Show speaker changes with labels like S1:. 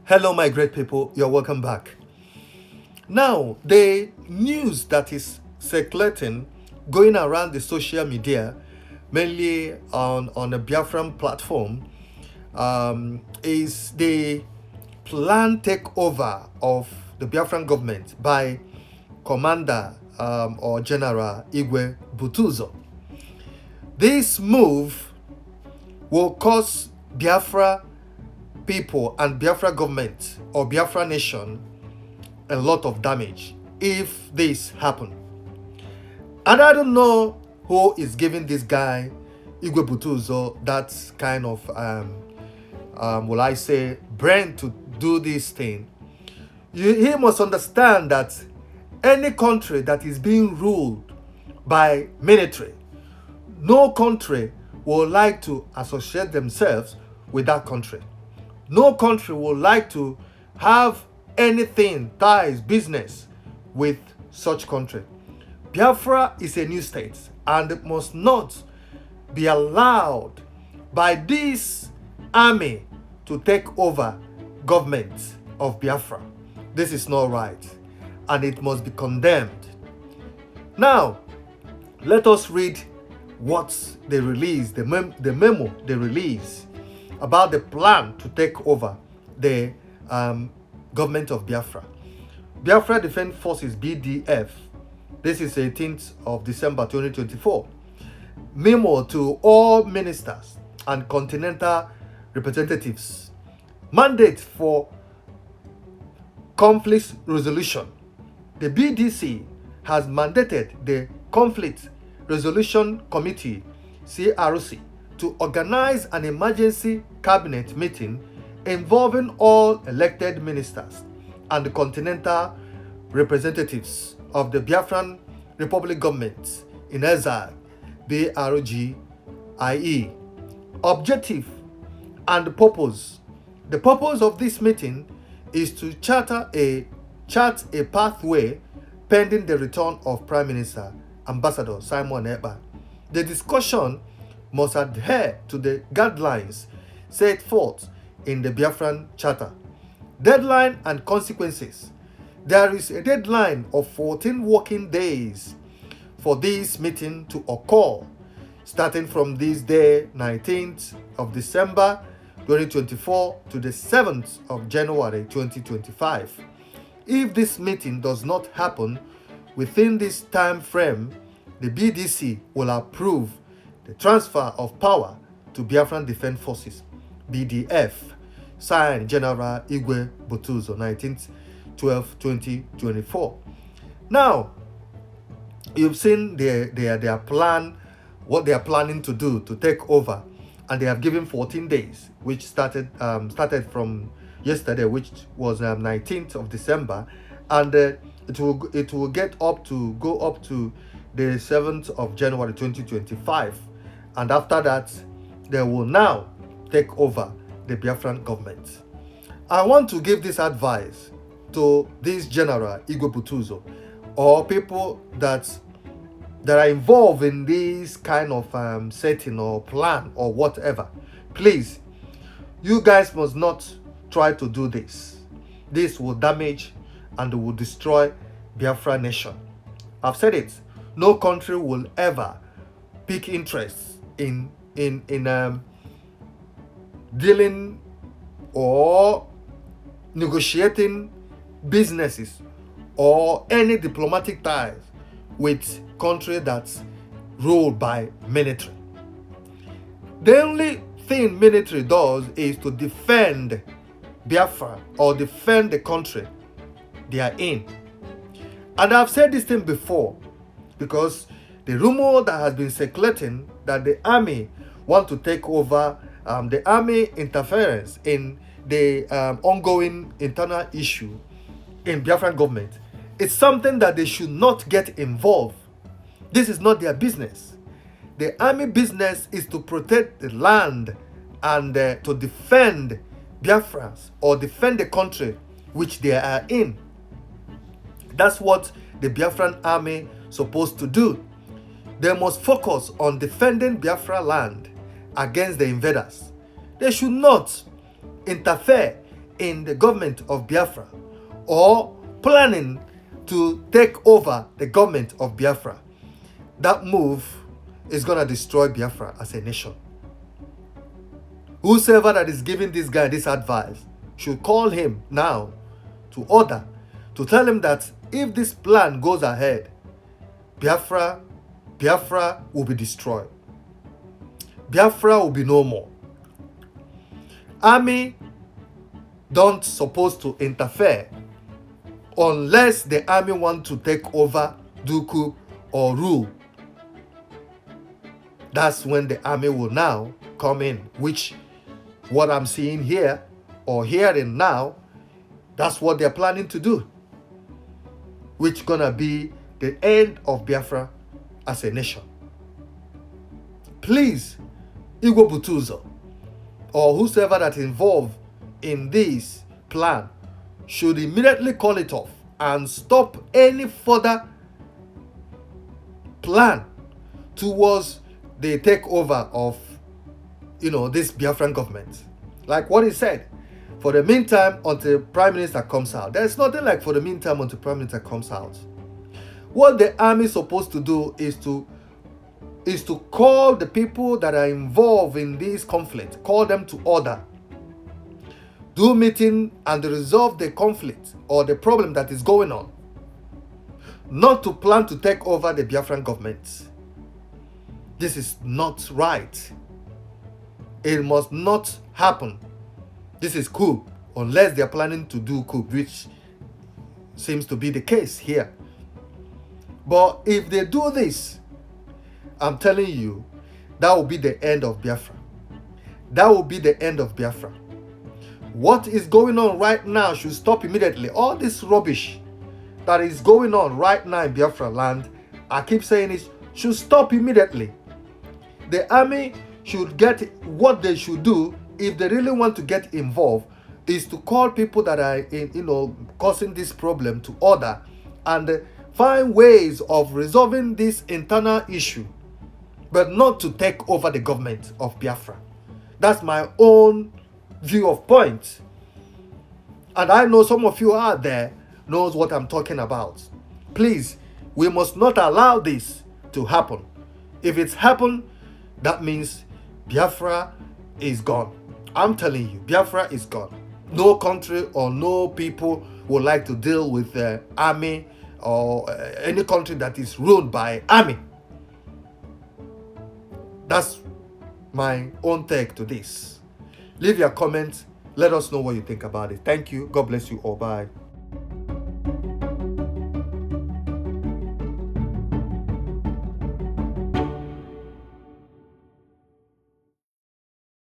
S1: Hello, my great people. You're welcome back. Now, the news that is circulating, going around the social media, mainly on a Biafran platform, is the planned takeover of the Biafran government by Commander or General Igwe Butuzor. This move will cause Biafra people and Biafra government or Biafra nation a lot of damage if this happen. And I don't know who is giving this guy Igwe Butuzor that kind of will I say brain to do this thing. He must understand that any country that is being ruled by military, no country would like to associate themselves with that country. No country would like to have anything, ties, business with such country. Biafra is a new state and it must not be allowed by this army to take over government of Biafra. This is not right and it must be condemned. Now, let us read what they released, the memo they released about the plan to take over the government of Biafra. Biafra Defense Forces, BDF. This is 18th of December 2024. Memo to all ministers and continental representatives. Mandate for conflict resolution. The BDC has mandated the Conflict Resolution Committee, CRC, to organize an emergency cabinet meeting involving all elected ministers and the continental representatives of the Biafran Republic government in exile, BRGIE. Objective and purpose. The purpose of this meeting is to chart a pathway pending the return of Prime Minister Ambassador Simon Ekpa. The discussion must adhere to the guidelines set forth in the Biafran Charter. Deadline and consequences. There is a deadline of 14 working days for this meeting to occur, starting from this day, 19th of December 2024 to the 7th of January 2025. If this meeting does not happen within this time frame, the BDC will approve the transfer of power to Biafran Defense Forces, BDF, signed General Igwe Butuzor, 19/12/2024. Now, you've seen their plan, what they are planning to do to take over, and they have given 14 days, which started from yesterday, which was 19th of December, and it will go up to the 7th of January 2025. And after that, they will now take over the Biafran government. I want to give this advice to this General Igwe Butuzor or people that are involved in this kind of setting or plan or whatever. Please, you guys must not try to do this. This will damage and will destroy Biafra nation. I've said it. No country will ever pick interest in dealing or negotiating businesses or any diplomatic ties with country that's ruled by military. The only thing military does is to defend Biafra or defend the country they are in. And I've said this thing before because the rumor that has been circulating that the army want to take over, the army interference in the ongoing internal issue in Biafran government, it's something that they should not get involved. This is not their business. The army business is to protect the land and to defend Biafrans or defend the country which they are in. That's what the Biafran army supposed to do. They must focus on defending Biafra land against the invaders. They should not interfere in the government of Biafra or planning to take over the government of Biafra, that move is going to destroy Biafra as a nation. Whosoever that is giving this guy this advice should call him now to order, to tell him that if this plan goes ahead, Biafra will be destroyed. Biafra will be no more. Army don't supposed to interfere unless the army want to take over, do coup, or rule. That's when the army will now come in, which what I'm seeing here or hearing now, that's what they're planning to do, which gonna be the end of Biafra as a nation. Please, Igwe Butuzor or whosoever that involved in this plan should immediately call it off and stop any further plan towards the takeover of, this Biafran government. Like what he said, for the meantime, until Prime Minister comes out. There's nothing like for the meantime until Prime Minister comes out. What the army is supposed to do is to call the people that are involved in this conflict, call them to order, do meeting and resolve the conflict or the problem that is going on, not to plan to take over the Biafran government. This is not right. It must not happen. This is coup, unless they are planning to do coup, which seems to be the case here. But if they do this, I'm telling you, that will be the end of Biafra. That will be the end of Biafra. What is going on right now should stop immediately. All this rubbish that is going on right now in Biafra land, I keep saying it, should stop immediately. The army should get what they should do if they really want to get involved, is to call people that are causing this problem to order and find ways of resolving this internal issue, but not to take over the government of Biafra. That's my own view of point. And I know some of you out there knows what I'm talking about. Please, we must not allow this to happen. If it's happened, that means Biafra is gone. I'm telling you, Biafra is gone. No country or no people would like to deal with the army or any country that is ruled by army. That's my own take to this. Leave your comments. Let us know what you think about it. Thank you. God bless you all. Bye.